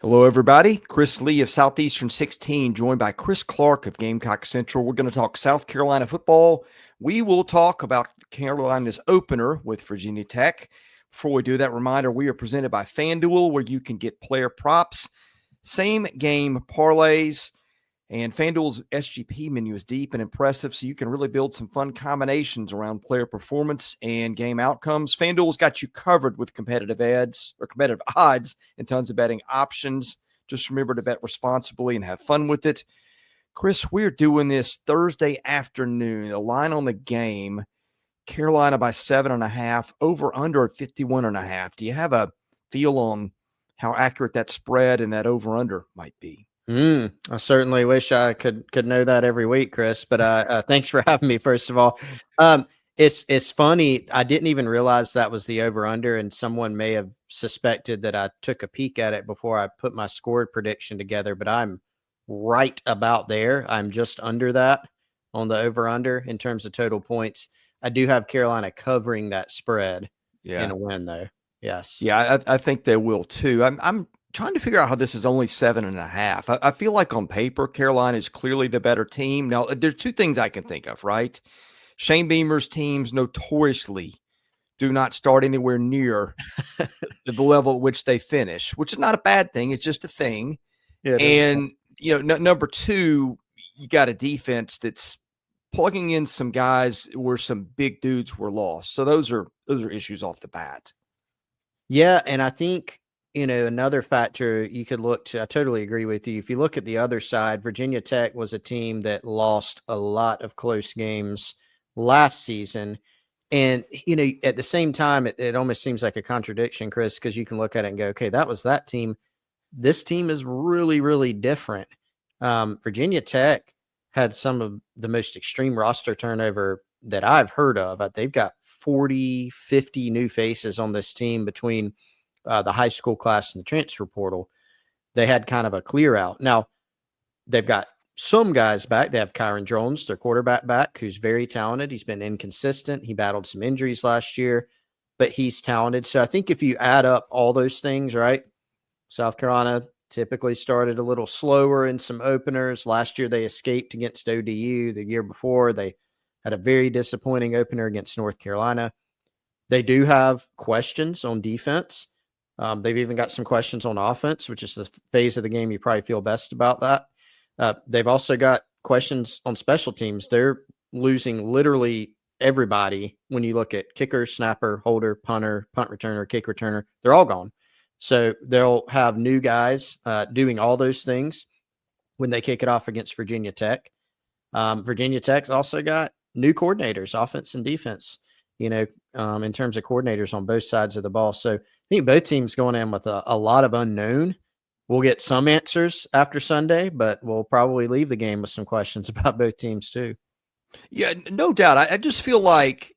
Hello, everybody. Chris Lee of Southeastern 16, joined by Chris Clark of Gamecock Central. We're going to talk South Carolina football. We will talk about Carolina's opener with Virginia Tech. Before we do that, reminder, we are presented by FanDuel, where you can get player props, same game parlays, and FanDuel's SGP menu is deep and impressive, so you can really build some fun combinations around player performance and game outcomes. FanDuel's got you covered with competitive odds and tons of betting options. Just remember to bet responsibly and have fun with it. Chris, we're doing this Thursday afternoon. The line on the game, Carolina by 7.5, over under at 51.5. Do you have a feel on how accurate that spread and that over under might be? I certainly wish I could know that every week, Chris, but thanks for having me, first of all. It's funny. I didn't even realize that was the over-under, and someone may have suspected that I took a peek at it before I put my score prediction together, but I'm right about there. I'm just under that on the over-under in terms of total points. I do have Carolina covering that spread in a win, though. Yes. Yeah, I think they will, too. I'm trying to figure out how this is only 7.5. I feel like on paper, Carolina is clearly the better team. Now, there's two things I can think of, right? Shane Beamer's teams notoriously do not start anywhere near the level at which they finish, which is not a bad thing. It's just a thing. Yeah, and, number two, you got a defense that's plugging in some guys where some big dudes were lost. So those are issues off the bat. Yeah, and I think, another factor you could look to, I totally agree with you. If you look at the other side, Virginia Tech was a team that lost a lot of close games last season. And, at the same time, it almost seems like a contradiction, Chris, because you can look at it and go, okay, that was that team. This team is really, really different. Virginia Tech had some of the most extreme roster turnover that I've heard of. They've got 40, 50 new faces on this team between the high school class and the transfer portal. They had kind of a clear out. Now, they've got some guys back. They have Kyron Drones, their quarterback, back, who's very talented. He's been inconsistent. He battled some injuries last year, but he's talented. So I think if you add up all those things, right, South Carolina typically started a little slower in some openers. Last year, they escaped against ODU. The year before, they had a very disappointing opener against North Carolina. They do have questions on defense. They've even got some questions on offense, which is the phase of the game you probably feel best about that. They've also got questions on special teams. They're losing literally everybody when you look at kicker, snapper, holder, punter, punt returner, kick returner. They're all gone. So they'll have new guys doing all those things when they kick it off against Virginia Tech. Virginia Tech's also got new coordinators, offense and defense, in terms of coordinators on both sides of the ball. So I think both teams going in with a lot of unknown. We'll get some answers after Sunday, but we'll probably leave the game with some questions about both teams too. Yeah, no doubt. I just feel like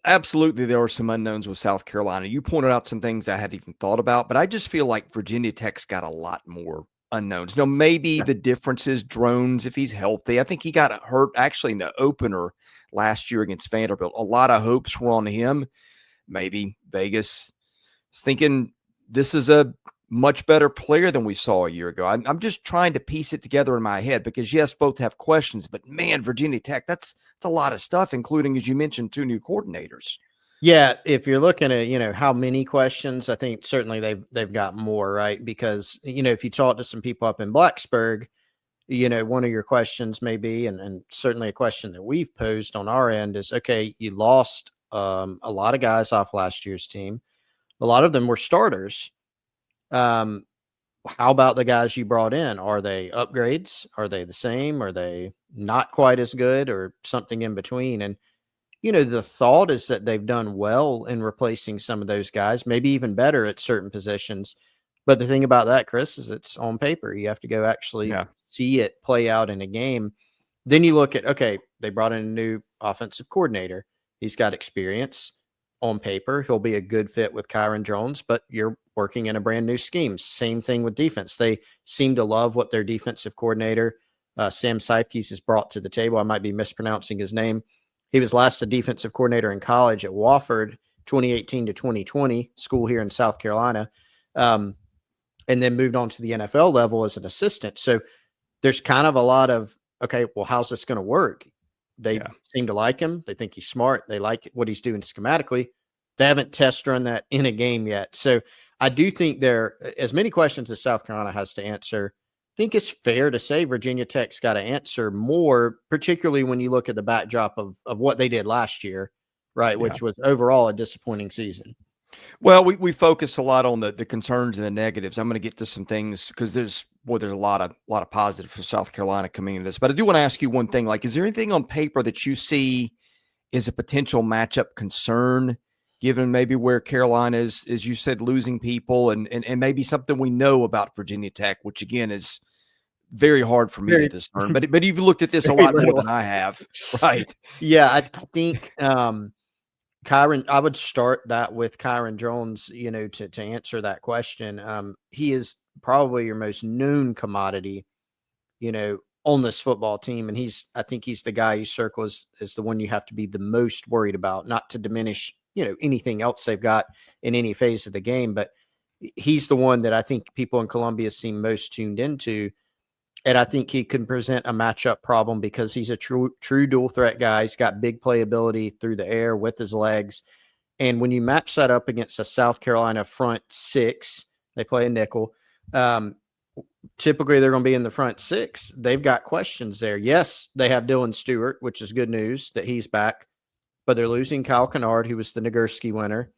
absolutely there are some unknowns with South Carolina. You pointed out some things I hadn't even thought about, but I just feel like Virginia Tech's got a lot more unknowns. Now, maybe the difference is Drones, if he's healthy. I think he got hurt actually in the opener last year against Vanderbilt. A lot of hopes were on him. Maybe Vegas is thinking this is a much better player than we saw a year ago. I'm just trying to piece it together in my head because, yes, both have questions, but man, Virginia Tech, that's a lot of stuff, including, as you mentioned, 2 new coordinators. Yeah, if you're looking at, how many questions, I think certainly they've got more, right? Because, if you talk to some people up in Blacksburg, one of your questions may be, and certainly a question that we've posed on our end is, okay, you lost a lot of guys off last year's team. A lot of them were starters. How about the guys you brought in? Are they upgrades? Are they the same? Are they not quite as good or something in between? And, the thought is that they've done well in replacing some of those guys, maybe even better at certain positions. But the thing about that, Chris, is it's on paper. You have to go actually see it play out in a game. Then you look at, okay, they brought in a new offensive coordinator. He's got experience. On paper, he'll be a good fit with Kyron Drones, but you're working in a brand new scheme. Same thing with defense. They seem to love what their defensive coordinator, Sam SIDEKICKS, has brought to the table. I might be mispronouncing his name. He was last a defensive coordinator in college at Wofford, 2018 to 2020, school here in South Carolina. and then moved on to the NFL level as an assistant. So there's kind of a lot of, okay, well, how's this going to work? They seem to like him. They think he's smart. They like what he's doing schematically. They haven't test run that in a game yet. So I do think there, as many questions as South Carolina has to answer, I think it's fair to say Virginia Tech's got to answer more, particularly when you look at the backdrop of what they did last year, right, which was overall a disappointing season. Well, we focus a lot on the concerns and the negatives. I'm going to get to some things because there's a lot of positive for South Carolina coming into this. But I do want to ask you one thing. Like, is there anything on paper that you see is a potential matchup concern, given maybe where Carolina is, as you said, losing people, and maybe something we know about Virginia Tech, which again is very hard for me to discern. But you've looked at this a lot more than I have, right? Yeah, I think Kyron, I would start that with Kyron Drones, to answer that question. He is probably your most known commodity, on this football team. And I think he's the guy you circle as the one you have to be the most worried about, not to diminish, anything else they've got in any phase of the game. But he's the one that I think people in Columbia seem most tuned into. And I think he can present a matchup problem because he's a true dual threat guy. He's got big playability through the air with his legs. And when you match that up against a South Carolina front six, they play a nickel. Typically, they're going to be in the front six. They've got questions there. Yes, they have Dylan Stewart, which is good news that he's back. But they're losing Kyle Kennard, who was the Nagurski winner.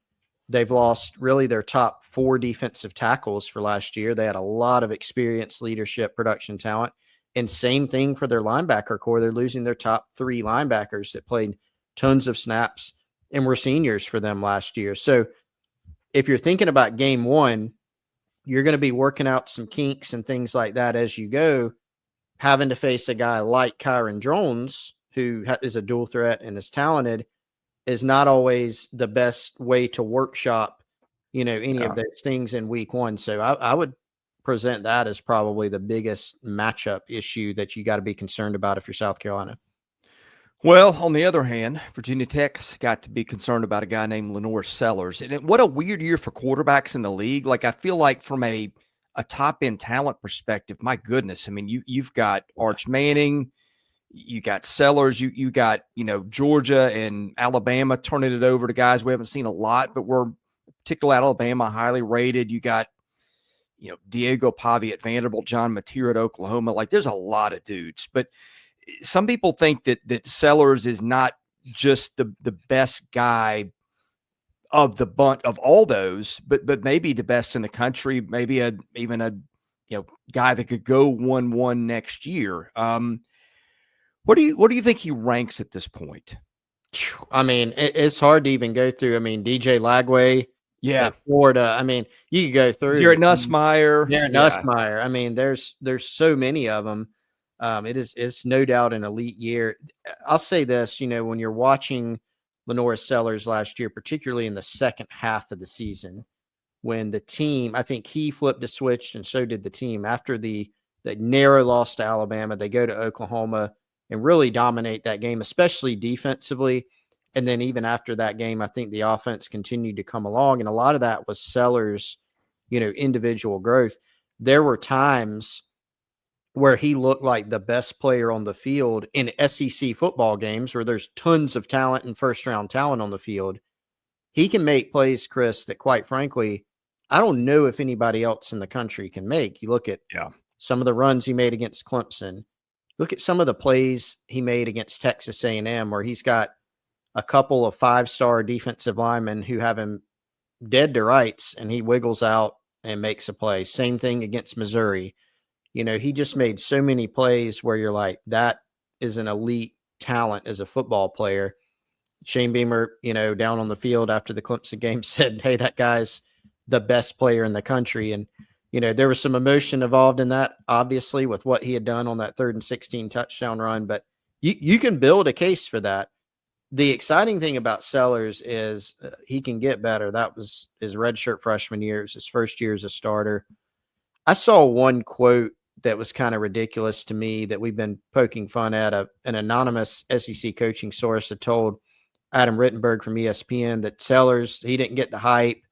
They've lost really their top 4 defensive tackles for last year. They had a lot of experience, leadership, production talent. And same thing for their linebacker core. They're losing their top 3 linebackers that played tons of snaps and were seniors for them last year. So if you're thinking about game 1, you're going to be working out some kinks and things like that as you go, having to face a guy like Kyron Drones, who is a dual threat and is talented, is not always the best way to workshop, any of those things in week 1. So I would present that as probably the biggest matchup issue that you got to be concerned about if you're South Carolina. Well, on the other hand, Virginia Tech's got to be concerned about a guy named LaNorris Sellers. And what a weird year for quarterbacks in the league. Like, I feel like from a top-end talent perspective, my goodness, I mean, you've got Arch Manning, you got Sellers, you got, Georgia and Alabama turning it over to guys we haven't seen a lot, but we're particularly Alabama highly rated. You got, Diego Pavi at Vanderbilt, John Mateer at Oklahoma. Like, there's a lot of dudes, but some people think that Sellers is not just the best guy of the bunch of all those, but maybe the best in the country, maybe even a guy that could go 1-1 next year. What do you think he ranks at this point? I mean, it's hard to even go through. I mean, DJ Lagway, Florida. I mean, you could go through Garrett Nussmeier. Nussmeier. I mean, there's so many of them. It's no doubt an elite year. I'll say this, when you're watching LaNorris Sellers last year, particularly in the second half of the season, when the team, I think he flipped a switch and so did the team. After the narrow loss to Alabama, they go to Oklahoma and really dominate that game, especially defensively. And then even after that game, I think the offense continued to come along. And a lot of that was Sellers, individual growth. There were times where he looked like the best player on the field in SEC football games where there's tons of talent and first-round talent on the field. He can make plays, Chris, that quite frankly, I don't know if anybody else in the country can make. You look at some of the runs he made against Clemson. Look at some of the plays he made against Texas A&M where he's got a couple of 5-star defensive linemen who have him dead to rights and he wiggles out and makes a play. Same thing against Missouri. He just made so many plays where you're like, that is an elite talent as a football player. Shane Beamer, down on the field after the Clemson game said, hey, that guy's the best player in the country. And, there was some emotion involved in that, obviously, with what he had done on that 3rd and 16 touchdown run. But you can build a case for that. The exciting thing about Sellers is he can get better. That was his redshirt freshman year. It was his first year as a starter. I saw one quote that was kind of ridiculous to me that we've been poking fun at. An anonymous SEC coaching source had told Adam Rittenberg from ESPN that Sellers, he didn't get the hype.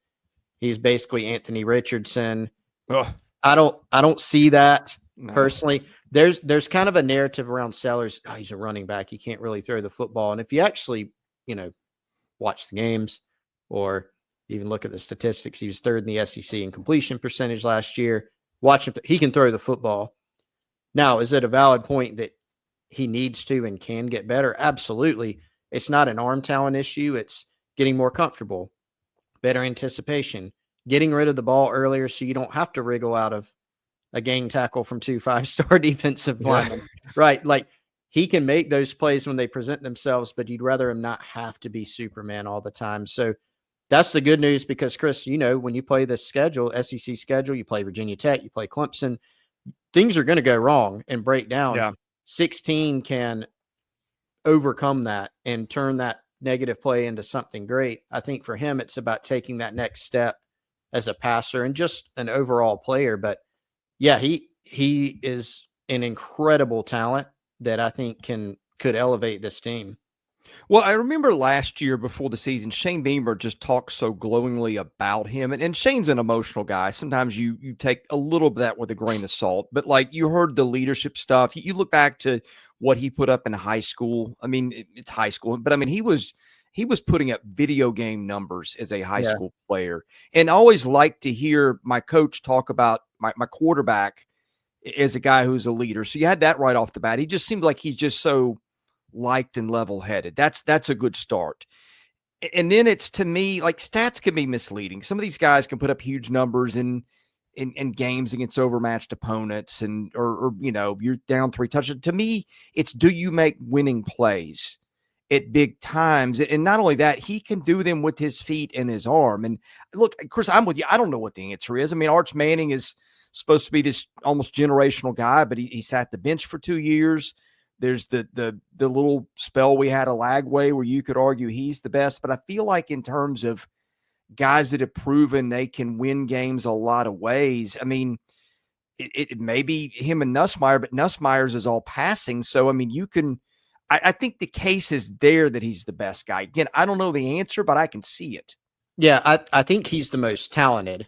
He's basically Anthony Richardson. Ugh. I don't see that No. personally. There's kind of a narrative around Sellers. Oh, he's a running back. He can't really throw the football. And if you actually, watch the games or even look at the statistics, he was third in the SEC in completion percentage last year. Watch him. He can throw the football. Now, is it a valid point that he needs to and can get better? Absolutely. It's not an arm talent issue. It's getting more comfortable, better anticipation, getting rid of the ball earlier so you don't have to wriggle out of a gang tackle from 2 5-star defensive linemen, right? Like, he can make those plays when they present themselves, but you'd rather him not have to be Superman all the time. So that's the good news because, Chris, when you play this schedule, SEC schedule, you play Virginia Tech, you play Clemson, things are going to go wrong and break down. Yeah. 16 can overcome that and turn that negative play into something great. I think for him, it's about taking that next step as a passer and just an overall player. But yeah, he is an incredible talent that I think could elevate this team. Well, I remember last year before the season, Shane Beamer just talked so glowingly about him. And Shane's an emotional guy. Sometimes you take a little bit of that with a grain of salt. But like you heard the leadership stuff. You look back to what he put up in high school. I mean, it's high school. But I mean, he was putting up video game numbers as a high school player. And I always like to hear my coach talk about my quarterback as a guy who's a leader. So you had that right off the bat. He just seemed like he's just so liked and level-headed. That's a good start. And then it's, to me, like, stats can be misleading. Some of these guys can put up huge numbers in games against overmatched opponents or you're down 3 touchdowns. To me, it's, do you make winning plays at big times? And not only that, he can do them with his feet and his arm. And look, Chris, I'm with you. I don't know what the answer is. I mean, Arch Manning is supposed to be this almost generational guy, but he sat the bench for 2 years. There's the little spell we had a Lagway where you could argue he's the best, but I feel like in terms of guys that have proven they can win games a lot of ways, I mean, it may be him and Nussmeier, but Nussmeier's is all passing. So, I mean, I think the case is there that he's the best guy. Again, I don't know the answer, but I can see it. Yeah, I think he's the most talented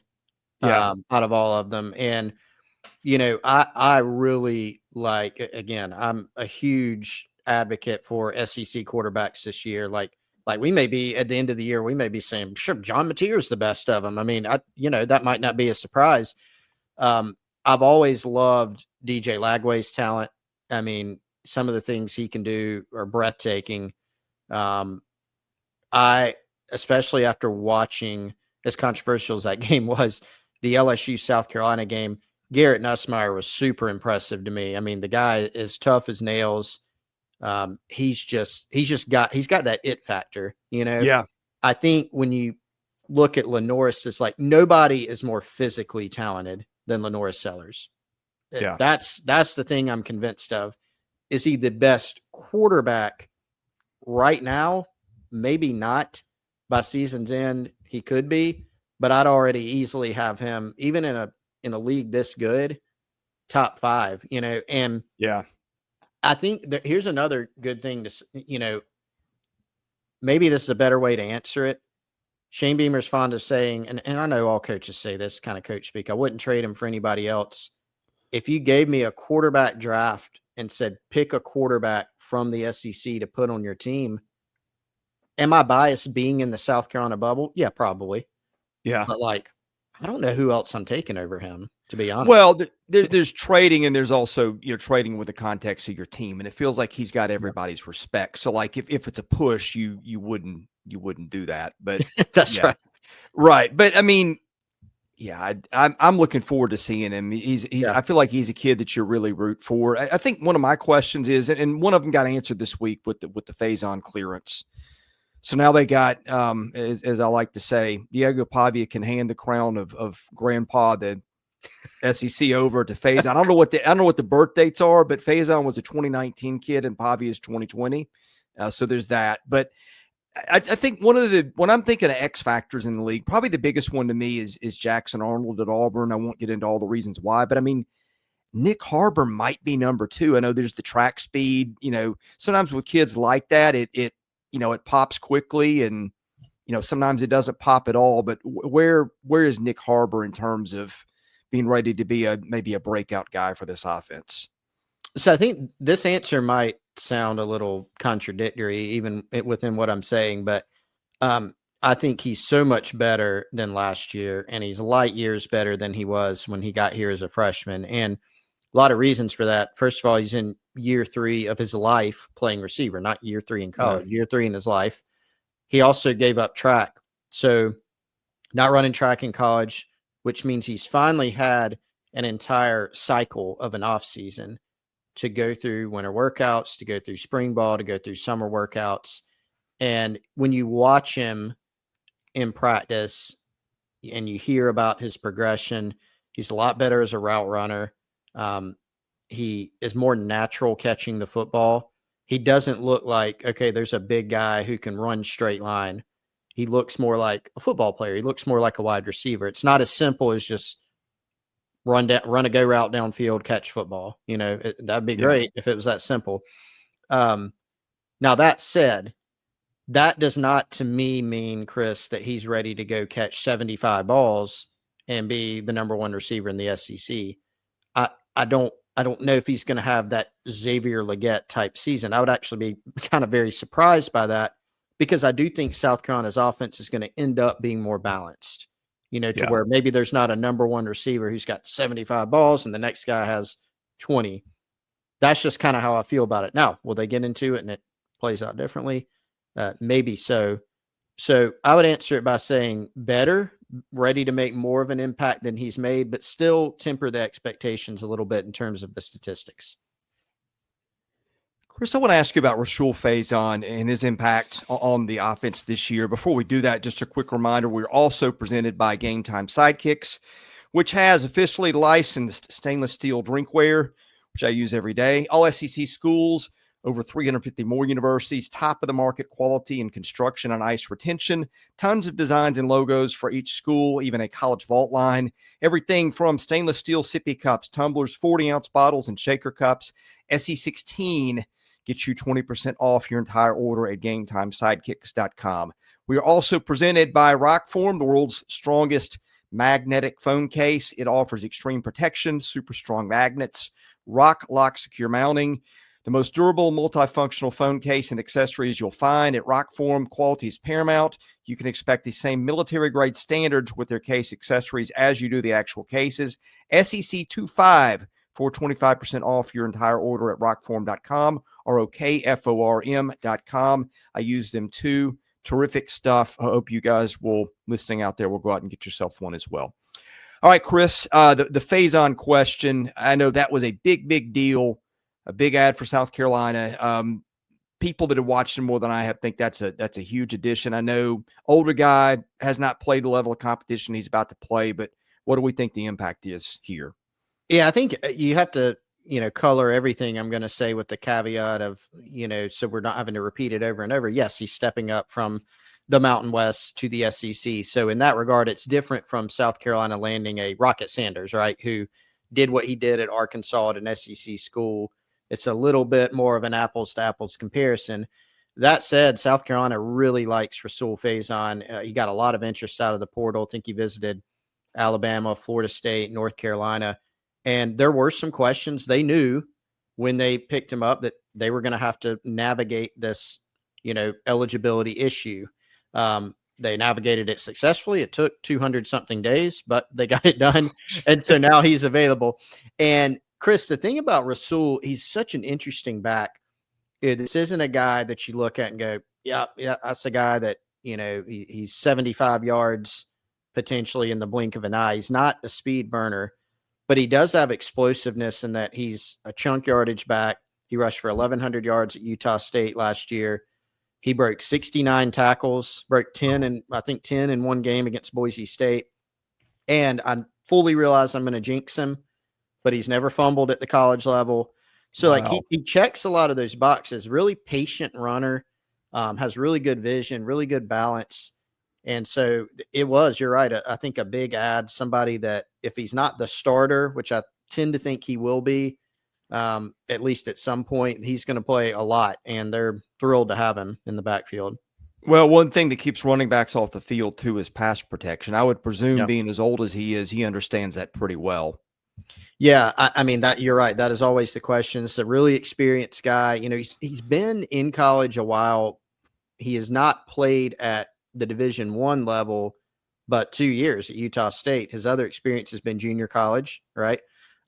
out of all of them. And, I really like, again, I'm a huge advocate for SEC quarterbacks this year. Like we may be at the end of the year, we may be saying, sure, John Mateer is the best of them. I mean, that might not be a surprise. I've always loved DJ Lagway's talent. I mean, some of the things he can do are breathtaking. Especially after watching, as controversial as that game was, the LSU South Carolina game, Garrett Nussmeier was super impressive to me. I mean, the guy is tough as nails. He's got that it factor, Yeah. I think when you look at LaNorris, it's like nobody is more physically talented than LaNorris Sellers. Yeah. That's the thing I'm convinced of. Is he the best quarterback right now? Maybe not. By season's end, he could be, but I'd already easily have him, even in a league this good, top 5, and yeah. I think that here's another good thing to, maybe this is a better way to answer it. Shane Beamer's fond of saying, and I know all coaches say this kind of coach speak, I wouldn't trade him for anybody else. If you gave me a quarterback draft and said, pick a quarterback from the SEC to put on your team, am I biased being in the South Carolina bubble? Yeah, probably. Yeah. But I don't know who else I'm taking over him, to be honest. Well, there's trading, and there's also, trading with the context of your team. And it feels like he's got everybody's respect. So like if it's a push, you wouldn't do that. But that's right. Right. But I mean, yeah, I'm looking forward to seeing him. I feel like he's a kid that you really root for. I think one of my questions is, and one of them got answered this week with the Faison clearance. So now they got, as I like to say, Diego Pavia can hand the crown of grandpa, the SEC, over to Faison. I don't know what the birth dates are, but Faison was a 2019 kid and Pavia is 2020. So there's that. But I think when I'm thinking of X factors in the league, probably the biggest one to me is Jackson Arnold at Auburn. I won't get into all the reasons why, but I mean, Nyck Harbor might be number 2. I know there's the track speed. Sometimes with kids like that, it pops quickly, and sometimes it doesn't pop at all. But where is Nyck Harbor in terms of being ready to be maybe a breakout guy for this offense? So I think this answer might sound a little contradictory, even within what I'm saying, but I think he's so much better than last year, and he's light years better than he was when he got here as a freshman. And a lot of reasons for that. First of all, he's in year 3 of his life playing receiver, not year 3 in college, year 3 in his life. He also gave up track. So not running track in college, which means he's finally had an entire cycle of an off season to go through winter workouts, to go through spring ball, to go through summer workouts. And when you watch him in practice and you hear about his progression, he's a lot better as a route runner. He is more natural catching the football. He doesn't look like, okay, there's a big guy who can run straight line. He looks more like a football player. He looks more like a wide receiver. It's not as simple as just run a go route downfield, catch football. That'd be great if it was that simple. Now that said, that does not to me mean, Chris, that he's ready to go catch 75 balls and be the number 1 receiver in the SEC. I don't know if he's going to have that Xavier Legette type season. I would actually be kind of very surprised by that, because I do think South Carolina's offense is going to end up being more balanced, to where maybe there's not a number 1 receiver who's got 75 balls and the next guy has 20. That's just kind of how I feel about it. Now, will they get into it and it plays out differently? Maybe so. So I would answer it by saying better, ready to make more of an impact than he's made, but still temper the expectations a little bit in terms of the statistics. Chris, I want to ask you about Rashul Faison and his impact on the offense this year. Before we do that, just a quick reminder, we're also presented by GameTime SIDEKICKS, which has officially licensed stainless steel drinkware, which I use every day. All SEC schools, over 350 more universities, top of the market quality in construction and ice retention, tons of designs and logos for each school, even a college vault line, everything from stainless steel sippy cups, tumblers, 40-ounce bottles, and shaker cups. SE16 gets you 20% off your entire order at GameTimeSidekicks.com. We are also presented by ROKFORM, the world's strongest magnetic phone case. It offers extreme protection, super strong magnets, rock lock secure mounting, the most durable multifunctional phone case and accessories you'll find at ROKFORM. Quality is paramount. You can expect the same military-grade standards with their case accessories as you do the actual cases. SEC25 for 25% off your entire order at ROKFORM.com or OKFORM.com. I use them too. Terrific stuff. I hope you guys will, listening out there, will go out and get yourself one as well. All right, Chris, the Faison question. I know that was a big deal. A big ad for South Carolina. People that have watched him more than I have think that's a huge addition. I know older guy has not played the level of competition he's about to play, but what do we think the impact is here? Yeah, I think you have to, color everything I'm going to say with the caveat of, so we're not having to repeat it over and over. Yes, he's stepping up from the Mountain West to the SEC. So in that regard, it's different from South Carolina landing a Rocket Sanders, right, who did what he did at Arkansas at an SEC school. It's a little bit more of an apples to apples comparison. That said, South Carolina really likes Rashul Faison. He got a lot of interest out of the portal. I think he visited Alabama, Florida State, North Carolina. And there were some questions. They knew when they picked him up that they were going to have to navigate this, eligibility issue. They navigated it successfully. It took 200-something days, but they got it done. And so now he's available. And Chris, the thing about Rashul, he's such an interesting back. This isn't a guy that you look at and go, yeah, that's a guy that, he's 75 yards potentially in the blink of an eye. He's not a speed burner, but he does have explosiveness in that he's a chunk yardage back. He rushed for 1,100 yards at Utah State last year. He broke 69 tackles, broke 10 in one game against Boise State. And I fully realize I'm going to jinx him, but he's never fumbled at the college level. So he checks a lot of those boxes, really patient runner, has really good vision, really good balance. And so you're right. I think a big ad, somebody that if he's not the starter, which I tend to think he will be, at least at some point, he's going to play a lot, and they're thrilled to have him in the backfield. Well, one thing that keeps running backs off the field too is pass protection. I would presume, Yeah. being as old as he is, he understands that pretty well. Yeah, I mean that you're right. That is always the question. It's a really experienced guy. You know, he's been in college a while. He has not played at the Division I level, but 2 years at Utah State. His other experience has been junior college, right?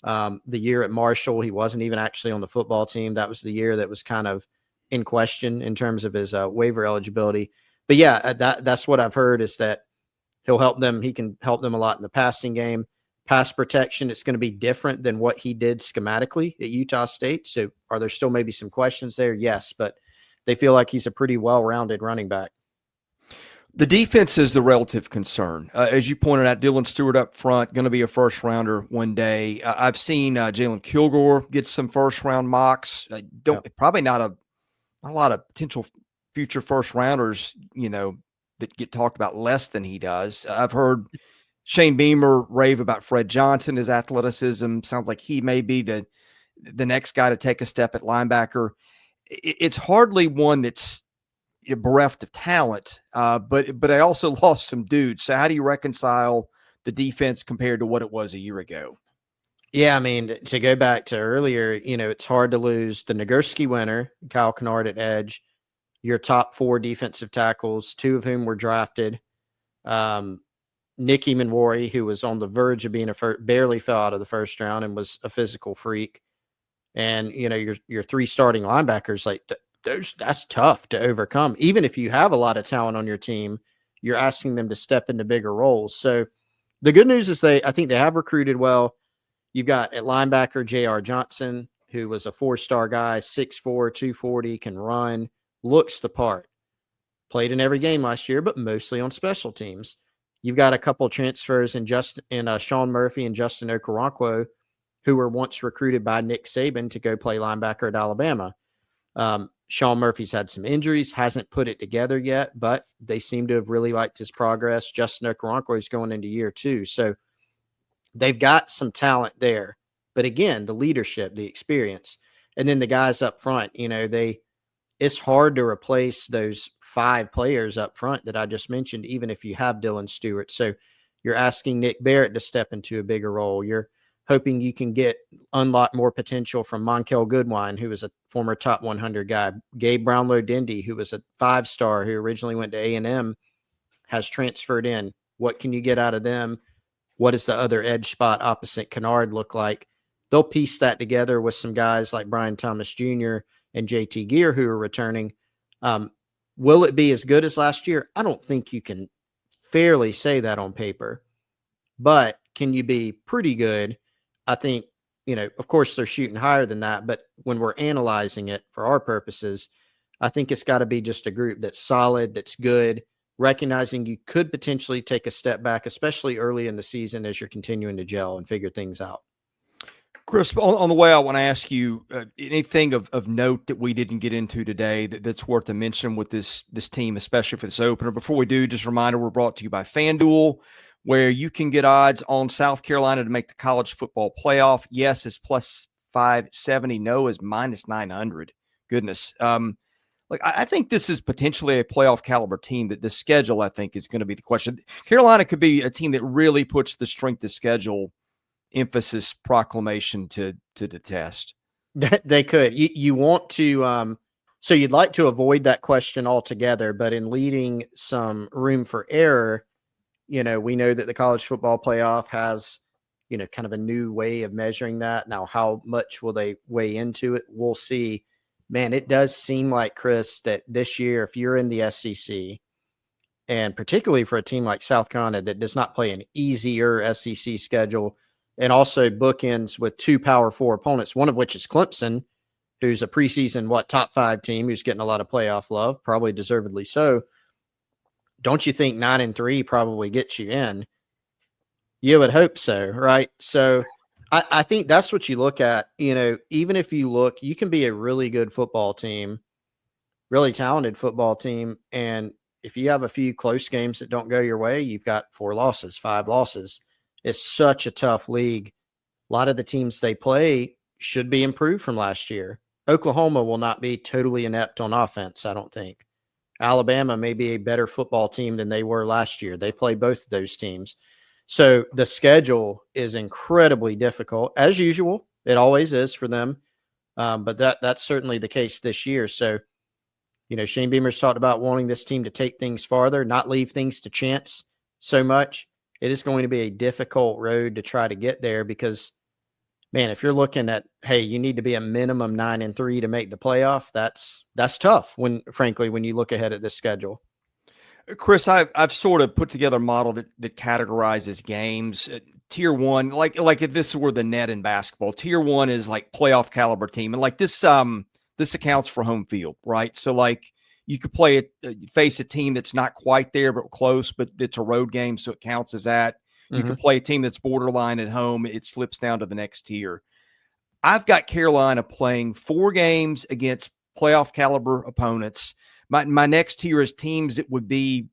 The year at Marshall, he wasn't even actually on the football team. That was the year that was kind of in question in terms of his waiver eligibility. But yeah, that's what I've heard is that he'll help them. He can help them a lot in the passing game. Pass protection, it's going to be different than what he did schematically at Utah State. So are there still maybe some questions there? Yes, but they feel like he's a pretty well-rounded running back. The defense is the relative concern. As you pointed out, Dylan Stewart up front, going to be a first-rounder one day. I've seen Jalen Kilgore get some first-round mocks. Probably not a lot of potential future first-rounders, that get talked about less than he does. I've heard Shane Beamer rave about Fred Johnson, his athleticism. Sounds like he may be the next guy to take a step at linebacker. It's hardly one that's bereft of talent, but I also lost some dudes. So how do you reconcile the defense compared to what it was a year ago? Yeah, I mean, to go back to earlier, it's hard to lose the Nagurski winner, Kyle Kennard at edge, your top 4 defensive tackles, 2 of whom were drafted. Nicky Manwari, who was on the verge of being barely fell out of the first round and was a physical freak. And, your 3 starting linebackers, like that's tough to overcome. Even if you have a lot of talent on your team, you're asking them to step into bigger roles. So the good news is I think they have recruited well. You've got at linebacker, J.R. Johnson, who was a 4-star guy, 6'4", 240, can run, looks the part. Played in every game last year, but mostly on special teams. You've got a couple transfers in Sean Murphy and Justin Okoronkwo, who were once recruited by Nick Saban to go play linebacker at Alabama. Sean Murphy's had some injuries, hasn't put it together yet, but they seem to have really liked his progress. Justin Okoronkwo is going into year 2. So they've got some talent there. But again, the leadership, the experience, and then the guys up front, it's hard to replace those 5 players up front that I just mentioned, even if you have Dylan Stewart. So you're asking Nick Barrett to step into a bigger role. You're hoping you can unlock more potential from Monkel Goodwine, who was a former top 100 guy. Gabe Brownlow-Dindy, who was a 5-star who originally went to A&M, has transferred in. What can you get out of them? What does the other edge spot opposite Kennard look like? They'll piece that together with some guys like Brian Thomas Jr. and JT Gear who are returning. Will it be as good as last year? I don't think you can fairly say that on paper, but can you be pretty good? I think, of course they're shooting higher than that, but when we're analyzing it for our purposes, I think it's got to be just a group that's solid, that's good, recognizing you could potentially take a step back, especially early in the season as you're continuing to gel and figure things out. Chris, on the way, I want to ask you anything of note that we didn't get into today that's worth a mention with this team, especially for this opener. Before we do, just a reminder, we're brought to you by FanDuel, where you can get odds on South Carolina to make the college football playoff. Yes is plus 570. No is minus 900. Goodness. I think this is potentially a playoff caliber team. That the schedule, I think, is going to be the question. Carolina could be a team that really puts the strength of schedule emphasis proclamation to the test. They could. You want to so you'd like to avoid that question altogether, but in leaving some room for error, we know that the college football playoff has, kind of a new way of measuring that. Now, how much will they weigh into it? We'll see. Man, it does seem like, Chris, that this year, if you're in the SEC, and particularly for a team like South Carolina that does not play an easier SEC schedule, and also bookends with 2 Power 4 opponents, one of which is Clemson, who's a preseason, top 5 team who's getting a lot of playoff love, probably deservedly so. Don't you think 9-3 probably gets you in? You would hope so, right? So I think that's what you look at. Even if you look, you can be a really good football team, really talented football team, and if you have a few close games that don't go your way, you've got 4 losses, 5 losses. It's such a tough league. A lot of the teams they play should be improved from last year. Oklahoma will not be totally inept on offense, I don't think. Alabama may be a better football team than they were last year. They play both of those teams. So the schedule is incredibly difficult, as usual. It always is for them. But that's certainly the case this year. So, Shane Beamer's talked about wanting this team to take things farther, not leave things to chance so much. It is going to be a difficult road to try to get there because, man, if you're looking at, hey, you need to be a minimum 9-3 to make the playoff, that's tough when you look ahead at this schedule. Chris, I've sort of put together a model that categorizes games. Tier 1, like if this were the net in basketball, Tier 1 is like playoff caliber team. And like this accounts for home field, right? So like you could face a team that's not quite there, but close, but it's a road game. So it counts as that. You could play a team that's borderline at home. It slips down to the next tier. I've got Carolina playing 4 games against playoff caliber opponents. My next tier is teams that would be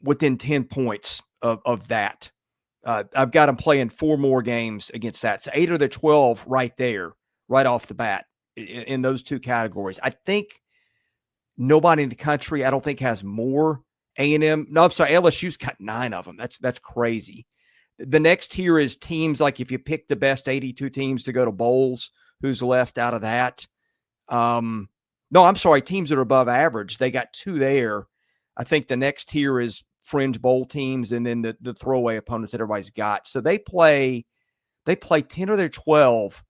within 10 points of that. I've got them playing 4 more games against that. So 8 of the 12 right there, right off the bat in those 2 categories. I think nobody in the country, I don't think, has more. A&M, no, I'm sorry, LSU's got 9 of them. That's crazy. The next tier is teams like if you pick the best 82 teams to go to bowls, who's left out of that? No, I'm sorry, teams that are above average. They got 2 there. I think the next tier is fringe bowl teams and then the throwaway opponents that everybody's got. So they play 10 of their 12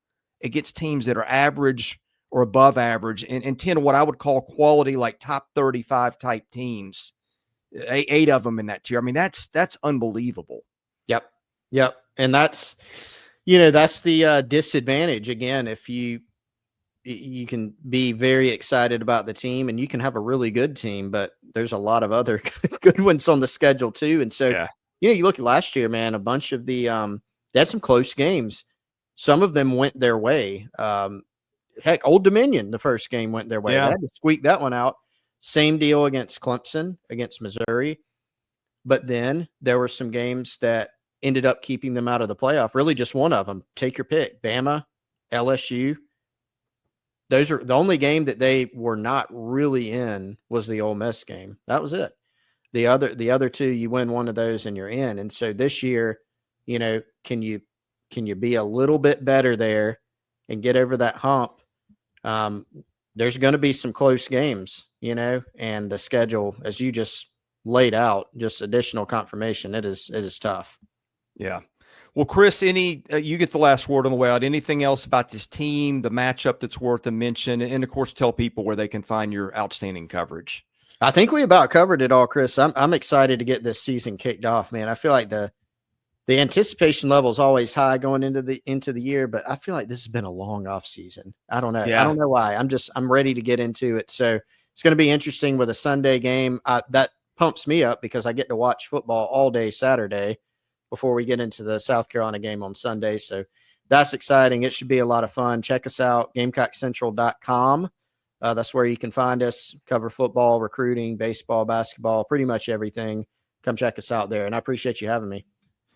against teams that are average or above average and 10 of what I would call quality, like top 35 type teams. 8 of them in that tier. I mean, that's unbelievable. Yep. And that's the disadvantage. Again, if you can be very excited about the team and you can have a really good team, but there's a lot of other good ones on the schedule too. And so, you look at last year, man, a bunch of they had some close games. Some of them went their way. Heck, Old Dominion, the first game went their way. They had to squeak that one out. Same deal against Clemson, against Missouri. But then there were some games that ended up keeping them out of the playoff. Really just one of them. Take your pick. Bama, LSU. Those are the only game that they were not really in was the Ole Miss game. That was it. The other 2, you win one of those and you're in. And so this year, can you be a little bit better there and get over that hump? There's going to be some close games, and the schedule, as you just laid out, just additional confirmation. It is tough. Yeah. Well, Chris, you get the last word on the way out. Anything else about this team, the matchup that's worth a mention? And of course, tell people where they can find your outstanding coverage. I think we about covered it all, Chris. I'm excited to get this season kicked off, man. I feel like the anticipation level is always high going into the year, but I feel like this has been a long off season. I don't know. Yeah. I don't know why. I'm ready to get into it. So it's going to be interesting with a Sunday game. That pumps me up because I get to watch football all day Saturday before we get into the South Carolina game on Sunday. So that's exciting. It should be a lot of fun. Check us out, GamecockCentral.com. That's where you can find us, cover football, recruiting, baseball, basketball, pretty much everything. Come check us out there. And I appreciate you having me.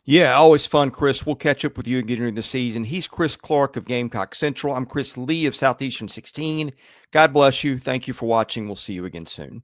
Yeah, always fun, Chris. We'll catch up with you again during the season. He's Chris Clark of Gamecock Central. I'm Chris Lee of Southeastern 16. God bless you. Thank you for watching. We'll see you again soon.